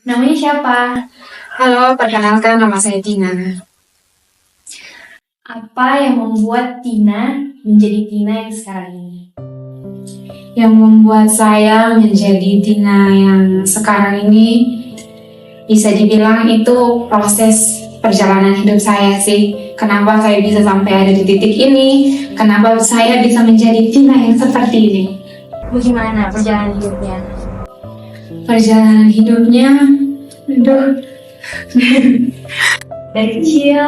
Namanya siapa? Halo, perkenalkan nama saya Tina. Apa yang membuat Tina menjadi Tina yang sekarang ini? Yang membuat saya menjadi Tina yang sekarang ini bisa dibilang itu proses perjalanan hidup saya sih. Kenapa saya bisa sampai ada di titik ini? Kenapa saya bisa menjadi Tina yang seperti ini? Bagaimana perjalanan hidupnya? Perjalanan hidupnya, aduh, Dari kecil,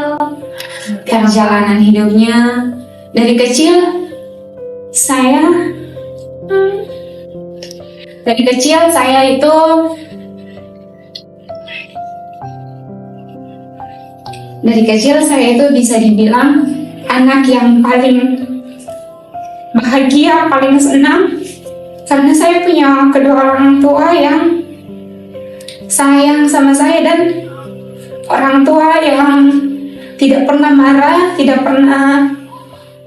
perjalanan hidupnya dari kecil saya dari kecil saya itu bisa dibilang anak yang paling bahagia, paling senang karena saya punya kedua orang tua yang sayang sama saya dan orang tua yang tidak pernah marah, tidak pernah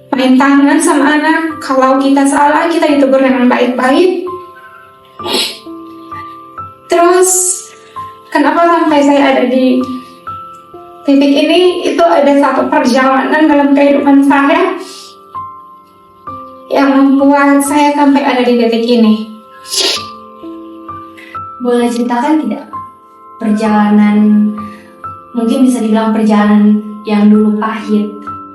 main tangan sama anak. Kalau kita salah, kita ditegur dengan baik-baik. Terus, kenapa sampai saya ada di titik ini? Itu ada satu perjalanan dalam kehidupan saya yang membuat saya sampai ada di titik ini. boleh ceritakan tidak? Perjalanan, mungkin bisa dibilang perjalanan yang dulu pahit,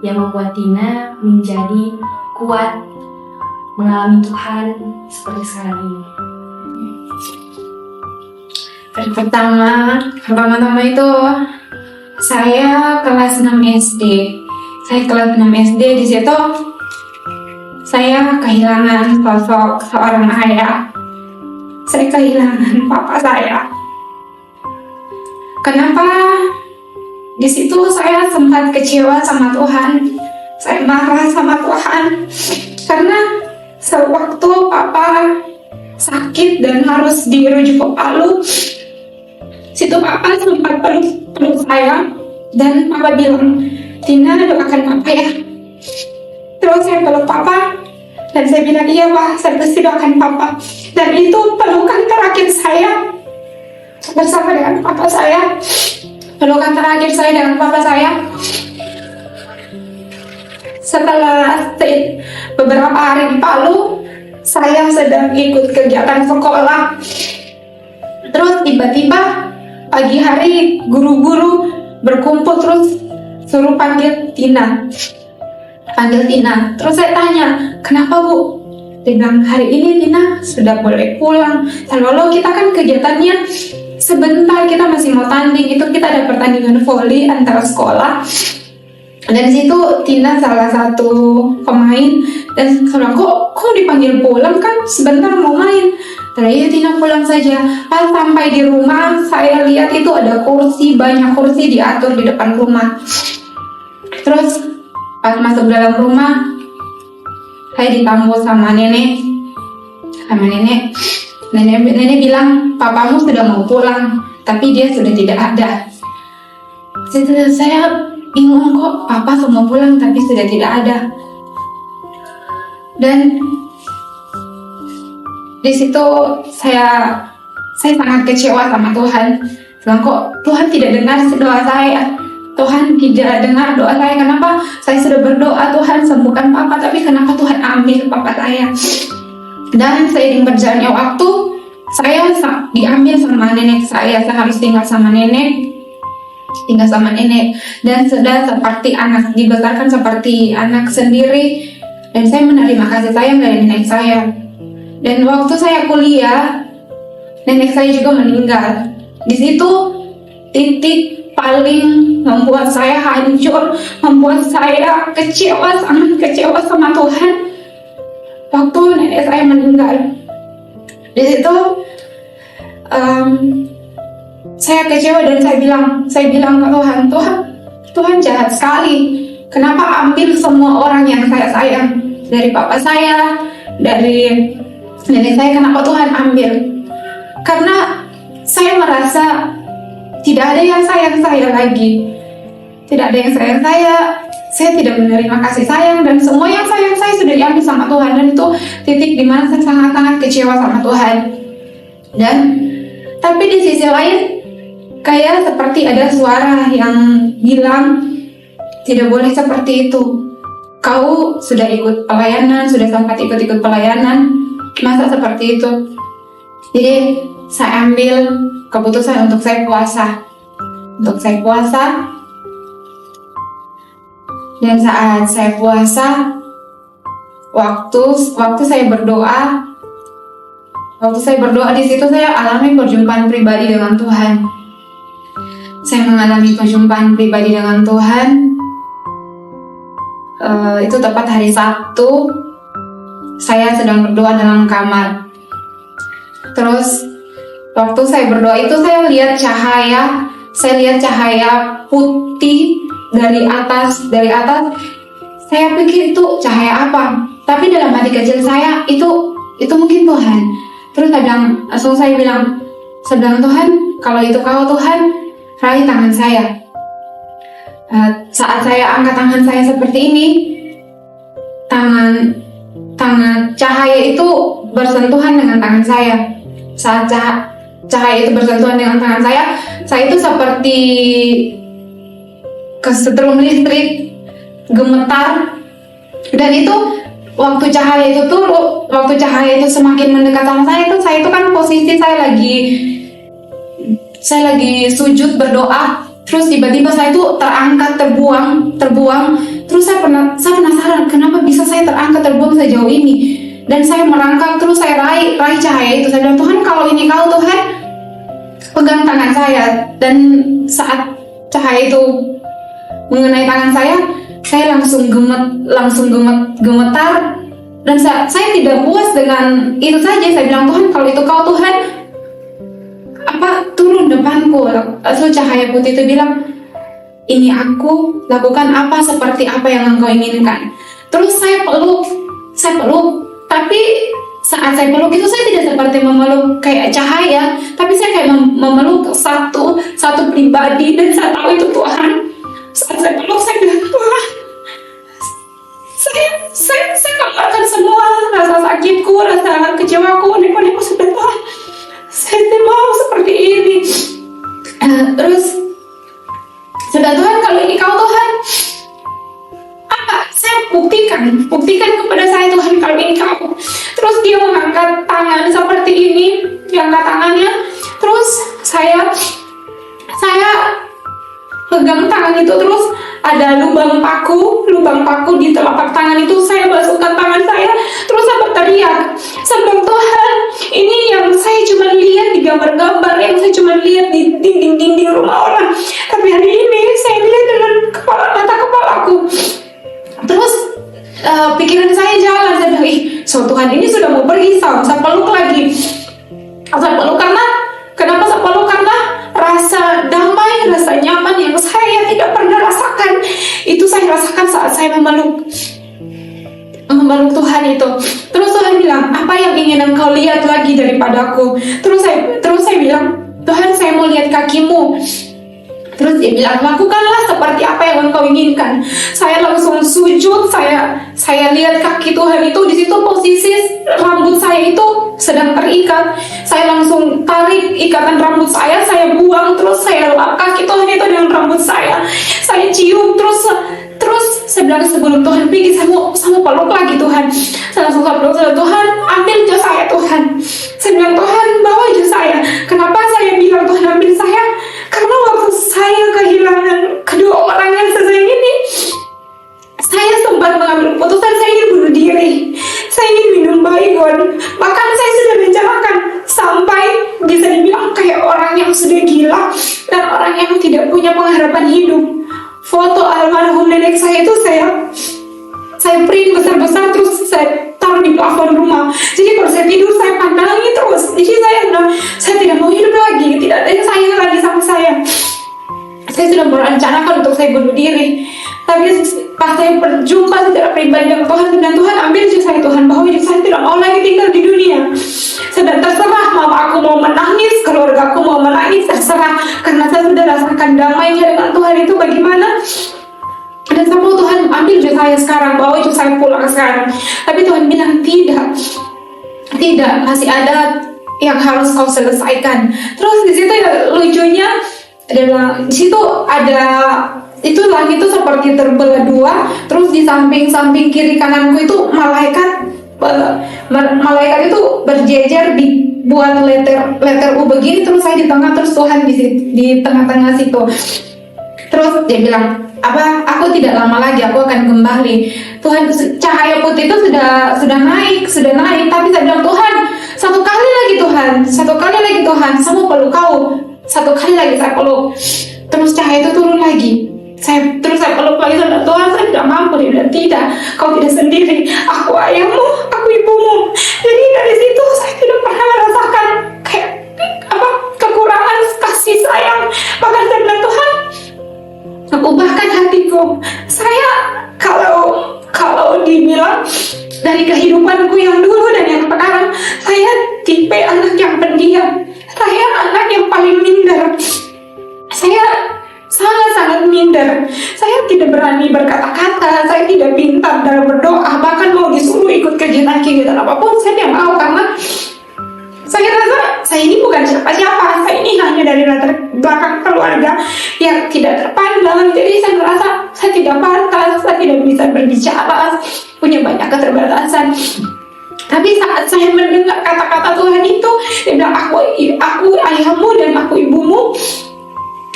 yang membuat Tina menjadi kuat, mengalami Tuhan seperti sekarang ini. Pertama-tama itu saya kelas 6 SD. Saya kelas 6 SD, di situ saya kehilangan sosok seorang ayah. Saya kehilangan papa saya. Kenapa? Di situ saya sempat kecewa sama Tuhan. Saya marah sama Tuhan karena sewaktu papa sakit dan harus dirujuk ke Palu, situ papa sempat peluk saya dan papa bilang, "Tina, doakan papa ya." Terus saya peluk papa dan saya bilang, "Iya pak, saya pasti doakan papa." Dan itu pelukan terakhir saya bersama dengan papa saya. Pelukan terakhir saya dengan papa saya. Setelah beberapa hari di Palu, saya sedang ikut kegiatan sekolah. Terus tiba-tiba pagi hari guru-guru berkumpul terus suruh panggil Tina. Terus saya tanya, "Kenapa bu?" Dia bilang, "Hari ini Tina sudah boleh pulang." Lalu kita kan kegiatannya sebentar, kita masih mau tanding. Itu kita ada pertandingan voli antara sekolah. Dan di situ Tina salah satu pemain dan bilang, kok dipanggil pulang, kan sebentar mau main. Terus ya Tina pulang saja. Pas sampai di rumah, saya lihat itu ada kursi, banyak kursi diatur di depan rumah. Terus pas masuk dalam rumah, saya ditambut sama nenek. Nenek bilang, "Papamu sudah mau pulang, tapi dia sudah tidak ada." Saya bingung, kok papa mau pulang tapi sudah tidak ada. Dan di situ saya sangat kecewa sama Tuhan. Bilang, kok Tuhan tidak dengar doa saya? Tuhan tidak dengar doa saya. Kenapa saya sudah berdoa, Tuhan sembuhkan papa, tapi kenapa Tuhan ambil papa saya? Dan seiring berjalannya waktu, saya diambil sama nenek saya. Saya harus tinggal sama nenek. Dan sudah seperti anak, dibesarkan seperti anak sendiri. Dan saya menerima kasih sayang dari nenek saya. Dan waktu saya kuliah, nenek saya juga meninggal. Di situ titik paling membuat saya hancur, membuat saya sangat kecewa sama Tuhan. Waktu nenek saya meninggal, di situ saya kecewa dan saya bilang ke Tuhan jahat sekali. Kenapa ambil semua orang yang saya sayang, dari papa saya, dari nenek saya, kenapa Tuhan ambil? Karena saya merasa tidak ada yang sayang saya lagi. Tidak ada yang sayang saya tidak menerima kasih sayang, dan semua yang sayang saya sudah diambil sama Tuhan. Dan itu titik dimana saya sangat-sangat kecewa sama Tuhan. Dan tapi di sisi lain, kayak seperti ada suara yang bilang tidak boleh seperti itu. Kau sudah ikut pelayanan, sudah sempat ikut pelayanan, masa seperti itu? Jadi saya ambil keputusan untuk saya puasa. Dan saat saya puasa, waktu saya berdoa di situ saya alami perjumpaan pribadi dengan Tuhan. Saya mengalami perjumpaan pribadi dengan Tuhan. Itu tepat hari Sabtu. Saya sedang berdoa dalam kamar. Terus waktu saya berdoa itu saya lihat cahaya putih dari atas. Saya pikir itu cahaya apa? Tapi dalam hati kecil saya itu mungkin Tuhan. Terus saya bilang, Tuhan, kalau itu kau Tuhan, raih tangan saya. Saat saya angkat tangan saya seperti ini, tangan cahaya itu bersentuhan dengan tangan saya. Saat cahaya itu bersentuhan dengan tangan saya itu seperti kesetrum listrik, gemetar. Dan itu waktu cahaya itu semakin mendekat sama saya itu kan posisi saya lagi sujud berdoa. Terus tiba-tiba saya itu terangkat, terbuang. Terus saya penasaran kenapa bisa saya terbuang sejauh ini. Dan saya merangkak, terus saya raih cahaya itu. Saya bilang, Tuhan, kalau ini kau Tuhan, pegang tangan saya. Dan saat cahaya itu mengenai tangan saya langsung gemetar. Dan saya tidak puas dengan itu saja. Saya bilang, Tuhan, kalau itu kau Tuhan, turun depanku. Lalu cahaya putih itu bilang, ini aku, lakukan apa seperti apa yang engkau inginkan. Terus saya peluk. Tapi saat saya peluk itu saya tidak seperti memeluk kayak cahaya, tapi saya kayak memeluk satu pribadi. Dan saya tahu itu Tuhan. Saat saya peluk, saya bilang, Tuhan, saya keluarkan semua rasa sakitku, rasa kecewaku, neko-neko sudah Tuhan. Saya tidak mau seperti ini. Terus sudah Tuhan, kalau ini kau Tuhan, apa? Saya buktikan kepada saya Tuhan kalau ini kau. Terus dia mengangkat tangan seperti ini, diangkat tangannya. Terus saya pegang tangan itu, terus ada lubang paku di telapak tangan itu. Saya masukkan tangan saya, terus saya berteriak, sebab Tuhan, ini yang saya cuma lihat di gambar-gambar, yang saya cuma lihat di dinding-dinding rumah orang, tapi hari ini saya lihat dengan mata kepalaku. Terus pikiran saya jalan, saya bilang, Tuhan ini sudah mau pergi, saya peluk lagi. Saya peluk kenapa saya peluk? Karena rasa damai, rasa nyaman yang saya tidak pernah rasakan, itu saya rasakan saat saya memeluk Tuhan itu. Terus Tuhan bilang, apa yang ingin engkau lihat lagi daripadaku? Terus saya bilang, Tuhan, saya mau lihat kakimu. Terus dia bilang, lakukanlah seperti apa yang engkau inginkan. Saya langsung sujud, saya lihat kaki Tuhan itu. Di situ posisi rambut saya itu sedang terikat. Saya langsung tarik ikatan rambut saya buang, terus saya lap kaki Tuhan itu dengan rambut saya. Saya cium, terus saya bilang, sebelum Tuhan pergi, saya mau peluk lagi Tuhan. Saya langsung peluk Tuhan, ambil jas saya Tuhan. Saya bilang, Tuhan, bawa jas saya. Kenapa saya bilang Tuhan ambil saya? Karena waktu saya kehilangan kedua orang yang saya sayang ini, saya sempat mengambil keputusan saya ingin bunuh diri. Saya ingin minum baygon. Bahkan saya sudah rencanakan sampai bisa dibilang kayak orang yang sudah gila dan orang yang tidak punya pengharapan hidup. Foto almarhum nenek saya itu saya print besar-besar, terus saya taruh di plafon rumah. Jadi kalau saya tidur saya pandangi terus. Jadi saya tidak mau hidup lagi, tidak ada yang sayang lagi sama saya. Saya sudah merencanakan untuk saya bunuh diri. Tapi pas saya berjumpa secara pribadi dengan Tuhan, dan Tuhan ambil hidup saya, Tuhan, bahwa hidup saya tidak mau lagi tinggal di dunia. Sedang terserah, mama aku mau menangis, keluarga aku mau menangis, terserah. Karena saya sudah rasakan damainya dengan Tuhan itu bagaimana. Dan saya mau Tuhan ambil hidup saya sekarang, bawa hidup saya pulang sekarang. Tapi Tuhan bilang tidak, masih ada yang harus kau selesaikan. Terus di situ ya lucunya, Dia bilang di situ ada itu langit itu seperti terbelah dua, terus di samping kiri kananku itu malaikat itu berjejer dibuat letter U begini, terus saya di tengah, terus Tuhan di tengah-tengah situ. Terus dia bilang, aku tidak lama lagi aku akan kembali. Tuhan, cahaya putih itu sudah naik, tapi saya bilang, Tuhan, satu kali lagi Tuhan, saya mau peluk kau, satu kali lagi saya peluk. Terus cahaya itu turun lagi. Saya peluk lagi, Tuhan, saya tidak mampu. Dia bilang, tidak, kau tidak sendiri, aku ayahmu, aku ibumu. Jadi dari situ saya tidak pernah merasakan kayak kekurangan kasih sayang. Bahkan saya bilang, Tuhan, ubahkan hatiku. Saya kalau dibilang dari kehidupanku yang dulu dan yang sekarang, saya tipe anak yang pendiam, saya anak yang paling minder, saya sangat minder. Saya tidak berani berkata-kata, saya tidak pintar dalam berdoa, bahkan mau disuruh ikut kegiatan apapun saya tidak mau, karena saya rasa saya ini bukan siapa-siapa, saya ini hanya dari latar belakang keluarga yang tidak terpandang. Jadi saya merasa saya tidak pantas, saya tidak bisa berbicara, punya banyak keterbatasan. Tapi saat saya mendengar kata-kata Tuhan itu, dia bilang, aku ayahmu dan aku ibumu.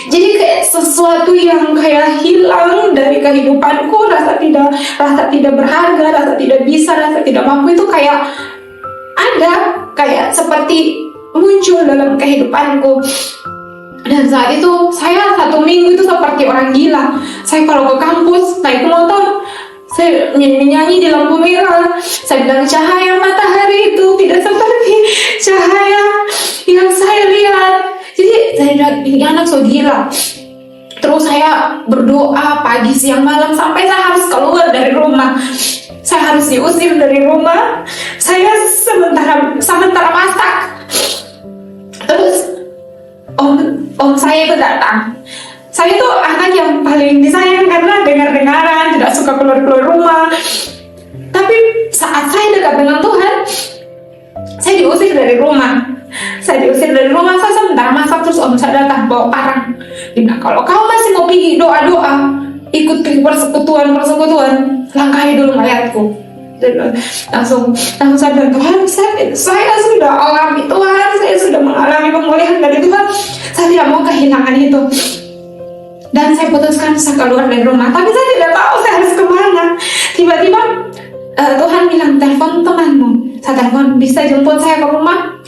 Jadi kayak sesuatu yang kayak hilang dari kehidupanku, rasa tidak berharga, rasa tidak bisa, rasa tidak mampu itu kayak ada, kayak seperti muncul dalam kehidupanku. Dan saat itu saya 1 minggu itu seperti orang gila. Saya kalau ke kampus naik motor, saya menyanyi di lampu merah. Saya bilang, cahaya matahari itu tidak seperti cahaya yang saya lihat. Jadi saya lihat ini anak so gila. Terus saya berdoa pagi, siang, malam, sampai saya harus keluar dari rumah. Saya harus diusir dari rumah. Saya sementara masak. Terus om saya itu datang. Saya itu anak yang paling disayang karena dengar-dengaran, tidak suka keluar rumah. Tapi saat saya dekat dengan Tuhan, saya diusir dari rumah. Saya sementara masak, terus om saya datang bawa parang. Dia bilang, kalau kau masih mau pergi doa-doa, ikut ke persekutuan, langkahi dulu mayatku. Langsung saya bilang, Tuhan, saya sudah alami Tuhan, saya sudah mengalami pemulihan dari Tuhan, saya tidak mau kehilangan itu. Dan saya putuskan saya keluar dari rumah, tapi saya tidak tahu saya harus kemana. Tiba-tiba Tuhan bilang, telepon temanmu. Saya telepon, bisa jemput saya ke rumah?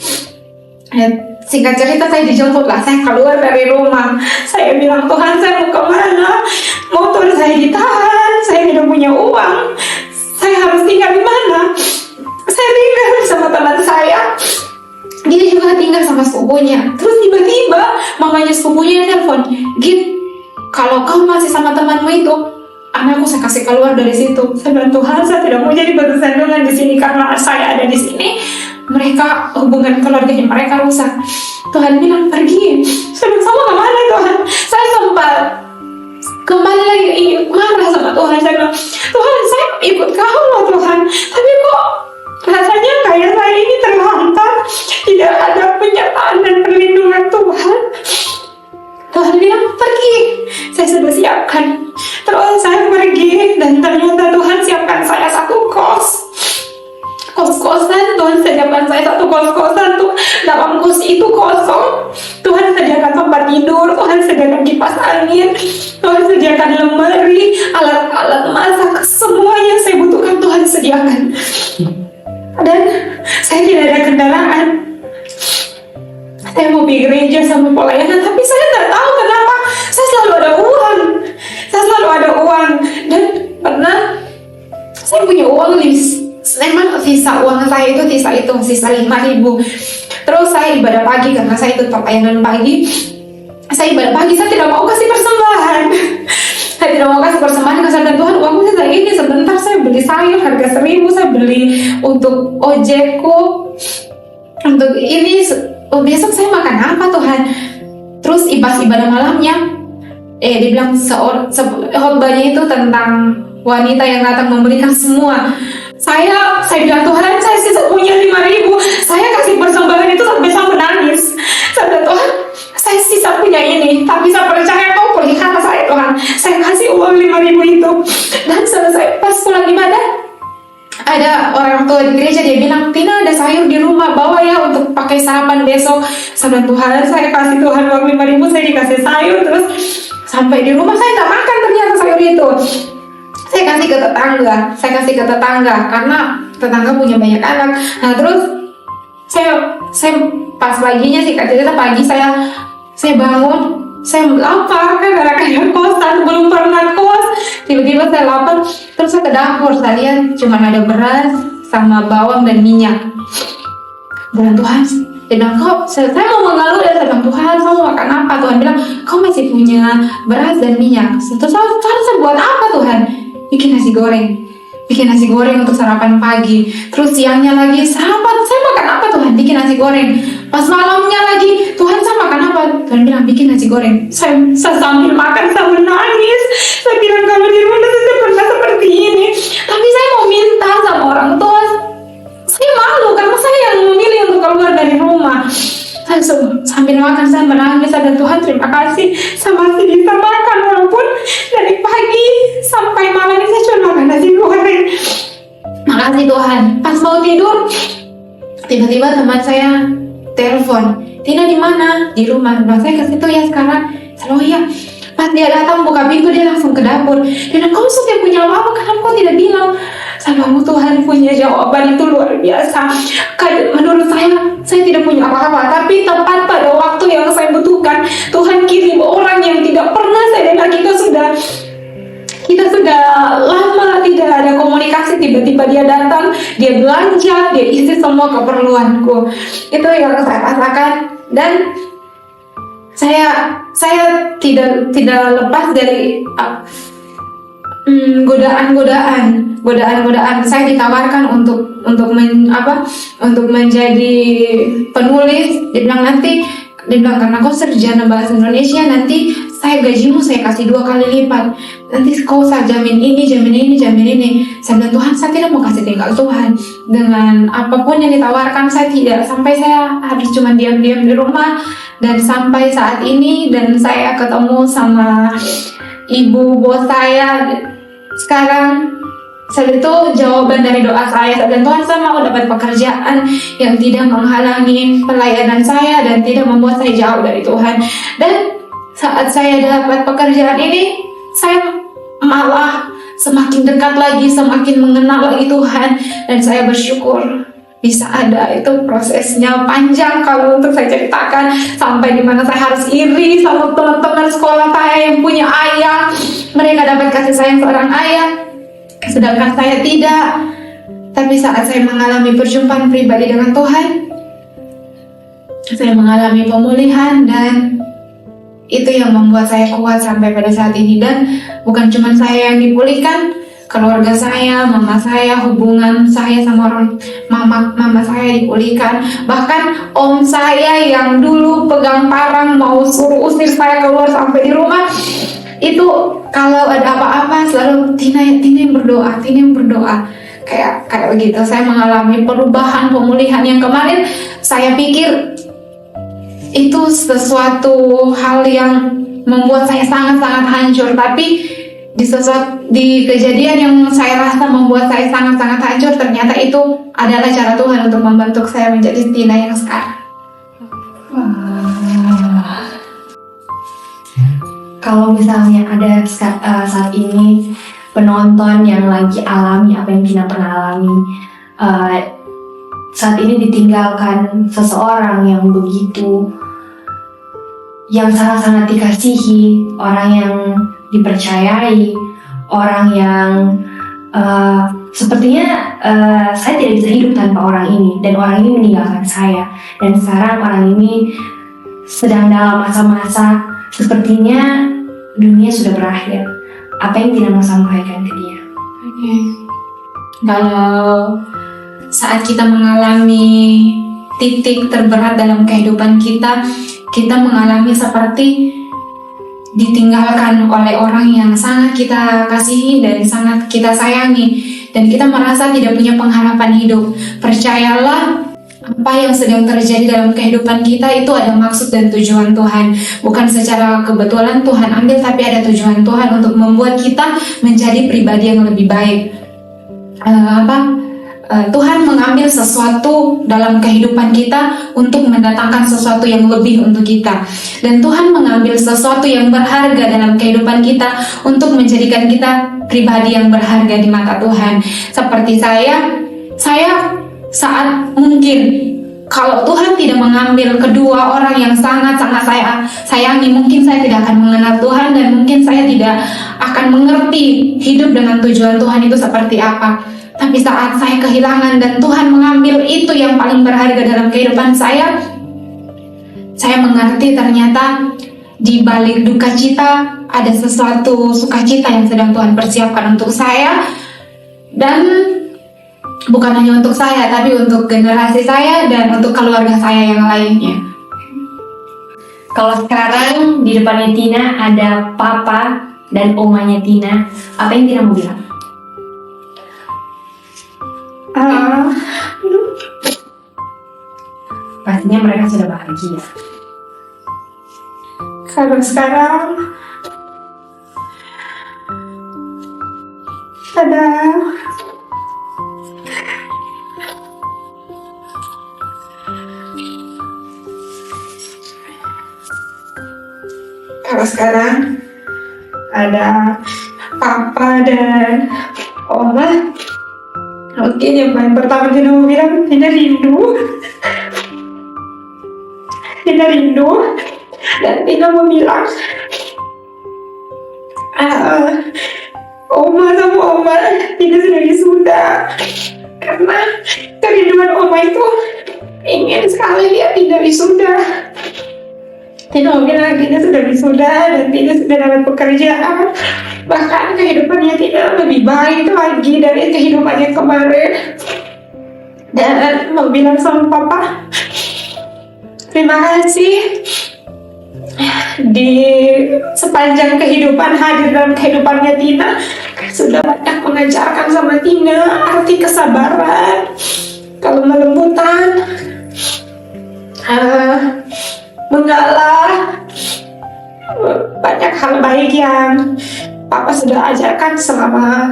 Singkat cerita, saya dijemput lah. Saya keluar dari rumah. Saya bilang, Tuhan, saya mau kemana? Motor saya ditahan, saya tidak punya uang. Saya harus tinggal di mana? Saya tinggal sama teman saya. Dia juga tinggal sama sepupunya. Terus tiba-tiba mamanya sepupunya telepon, Git, kalau kau masih sama temanmu itu, anakku saya kasih keluar dari situ. Saya bilang, Tuhan, saya tidak mau jadi batu sandungan di sini karena saya ada di sini. Mereka, hubungan keluarganya mereka rusak. Tuhan bilang, pergi. Saya bilang, sama kemana Tuhan? Saya sempat kembali lagi ingin marah sama Tuhan. Saya bilang, Tuhan, saya ikut kau loh Tuhan, tapi kok rasanya kayak saya ini terlantar, tidak ada penyertaan dan perlindungan Tuhan. Tuhan bilang, pergi. Saya sudah siapkan. Terus saya pergi, dan ternyata Tuhan siapkan saya satu kos-kosan. Tuhan sediakan saya satu kos-kosan tuh. Dalam kos itu kosong. Tuhan sediakan tempat tidur, Tuhan sediakan kipas angin, Tuhan sediakan lemari, alat-alat masak, semua yang saya butuhkan Tuhan sediakan. Dan saya tidak ada kendaraan. Saya mau pergi gereja sama pelayanan, tapi saya tidak tahu kenapa saya selalu ada uang. Dan pernah saya punya uang list. Memang sisa uang saya itu sisa 5.000. Terus saya ibadah pagi karena saya ikut pelayanan pagi. Saya ibadah pagi, saya tidak mau kasih persembahan. Karena Tuhan, uangku saya ini sebentar saya beli sayur harga 1.000, saya beli untuk ojekku, untuk ini. Besok saya makan apa Tuhan? Terus ibadah malamnya, dibilang khotbahnya itu tentang wanita yang datang memberikan semua. Saya bilang, Tuhan, saya sisa punya 5.000, saya kasih persembahan itu sampai saya menangis. Saya bilang, Tuhan, saya sisa punya ini, tapi saya sampai pas pulang ibadah ada orang tua di gereja, dia bilang, Tina ada sayur di rumah, bawa ya untuk pakai sarapan besok. Saya bilang, Tuhan, saya kasih Tuhan uang 5.000, saya dikasih sayur. Terus sampai di rumah saya nggak makan ternyata sayur itu. Saya kasih ke tetangga karena tetangga punya banyak anak. Nah terus saya pas paginya sih, cerita pagi saya bangun, saya lapar kan, karena kosan, belum pernah kos. Tiba-tiba saya lapar, terus saya ke dapur, saya lihat cuma ada beras sama bawang dan minyak. Bilang, Tuhan, dia bilang, saya mau mengeluh ya, saya bilang, Tuhan, kamu makan apa? Tuhan bilang, kau masih punya beras dan minyak. Terus saya buat apa Tuhan? Bikin nasi goreng untuk sarapan pagi. Terus siangnya lagi sarapan, saya makan apa Tuhan? Bikin nasi goreng. Pas malamnya lagi, Tuhan, saya makan apa? Tuhan bilang, bikin nasi goreng. Saya sambil makan sambil nangis. Saya bilang, kalau di rumah saya pernah seperti ini. Tapi saya mau minta sama orang tua. Saya malu karena saya yang memilih untuk keluar dari rumah. Saya sambil makan, saya menangis. Saya bilang, Tuhan, terima kasih, saya masih bisa makan walaupun dari pagi sampai malam ini saya cuma makan nasi goreng. Makasih Tuhan. Pas mau tidur, tiba-tiba teman saya telepon, Tina di mana? Di rumah. Nah, saya ke situ ya sekarang. Saya, oh iya. Pas dia datang buka pintu, dia langsung ke dapur. Dia bilang, kamu sudah punya apa? Kenapa kau tidak bilang? Saya bilang, Tuhan punya jawaban itu luar biasa. Menurut saya tidak punya apa-apa, tapi tepat pada waktu yang saya butuhkan, Tuhan kirim orang yang tidak pernah saya dengar. Kita sudah lama tidak ada komunikasi, tiba-tiba dia datang, dia belanja, dia isi semua keperluanku. Itu yang saya rasakan, dan saya tidak lepas dari godaan. Saya ditawarkan untuk menjadi penulis. Dia bilang karena kau sarjana bahasa Indonesia, nanti gajimu saya kasih 2 kali lipat. Nanti kau jamin ini. Saya bilang, Tuhan, saya tidak mau kasih tinggal Tuhan. Dengan apapun yang ditawarkan, saya tidak. Sampai saya harus cuma diam-diam di rumah. Dan sampai saat ini, dan saya ketemu sama ibu bos saya sekarang. Saat itu jawaban dari doa saya, dan Tuhan, saya mau dapat pekerjaan yang tidak menghalangi pelayanan saya dan tidak membuat saya jauh dari Tuhan. Dan saat saya dapat pekerjaan ini, saya malah semakin dekat lagi, semakin mengenal lagi Tuhan, dan saya bersyukur bisa ada. Itu prosesnya panjang kalau untuk saya ceritakan, sampai dimana saya harus iri sama teman-teman sekolah saya yang punya ayah. Mereka dapat kasih sayang seorang ayah, sedangkan saya tidak. Tapi saat saya mengalami perjumpaan pribadi dengan Tuhan, saya mengalami pemulihan, dan itu yang membuat saya kuat sampai pada saat ini. Dan bukan cuma saya yang dipulihkan, keluarga saya, mama saya, hubungan saya sama mama saya dipulihkan. Bahkan om saya yang dulu pegang parang mau suruh usir saya keluar sampai di rumah, itu kalau ada apa-apa selalu Tina yang berdoa. Kayak begitu. Saya mengalami perubahan, pemulihan yang kemarin saya pikir itu sesuatu hal yang membuat saya sangat-sangat hancur, tapi di kejadian yang saya rasa membuat saya sangat-sangat hancur, ternyata itu adalah cara Tuhan untuk membentuk saya menjadi Tina yang sekarang. Kalau misalnya ada saat ini penonton yang lagi alami apa yang Tina pernah alami, saat ini ditinggalkan seseorang yang begitu, yang sangat-sangat dikasihi, orang yang dipercayai, orang yang sepertinya saya tidak bisa hidup tanpa orang ini, dan orang ini meninggalkan saya, dan sekarang orang ini sedang dalam masa-masa sepertinya dunia sudah berakhir. Apa yang Tina mau sampaikan ke dia? Kalau saat kita mengalami titik terberat dalam kehidupan kita mengalami seperti ditinggalkan oleh orang yang sangat kita kasihi dan sangat kita sayangi, dan kita merasa tidak punya pengharapan hidup. Percayalah, apa yang sedang terjadi dalam kehidupan kita itu ada maksud dan tujuan Tuhan. Bukan secara kebetulan Tuhan ambil, tapi ada tujuan Tuhan untuk membuat kita menjadi pribadi yang lebih baik. Tuhan mengambil sesuatu dalam kehidupan kita untuk mendatangkan sesuatu yang lebih untuk kita. Dan Tuhan mengambil sesuatu yang berharga dalam kehidupan kita untuk menjadikan kita pribadi yang berharga di mata Tuhan. Seperti saya saat mungkin kalau Tuhan tidak mengambil kedua orang yang sangat-sangat saya sayangi, mungkin saya tidak akan mengenal Tuhan dan mungkin saya tidak akan mengerti hidup dengan tujuan Tuhan itu seperti apa. Tapi saat saya kehilangan dan Tuhan mengambil itu yang paling berharga dalam kehidupan saya mengerti ternyata di balik duka cita ada sesuatu sukacita yang sedang Tuhan persiapkan untuk saya, dan bukan hanya untuk saya, tapi untuk generasi saya dan untuk keluarga saya yang lainnya. Kalau sekarang di depannya Tina ada papa dan omanya Tina, apa yang Tina mau bilang? Pastinya mereka sudah bahagia. Kalau sekarang ada papa dan oma, mungkin yang paling pertama Tina mau bilang Tina rindu dan Tina mau bilang oma sama oma Tina sudah wisuda, karena kerinduan oma itu ingin sekali lihat Tina wisuda. Tina mau bilang Tina sudah wisuda dan Tina sudah dapat pekerjaan, bahkan kehidupannya Tina lebih baik lagi dari kehidupannya kemarin. Dan mau bilang sama papa, terima kasih di sepanjang kehidupan hadir dalam kehidupannya Tina, sudah banyak mengajarkan sama Tina arti kesabaran, kelembutan, mengalah, banyak hal baik yang papa sudah ajarkan selama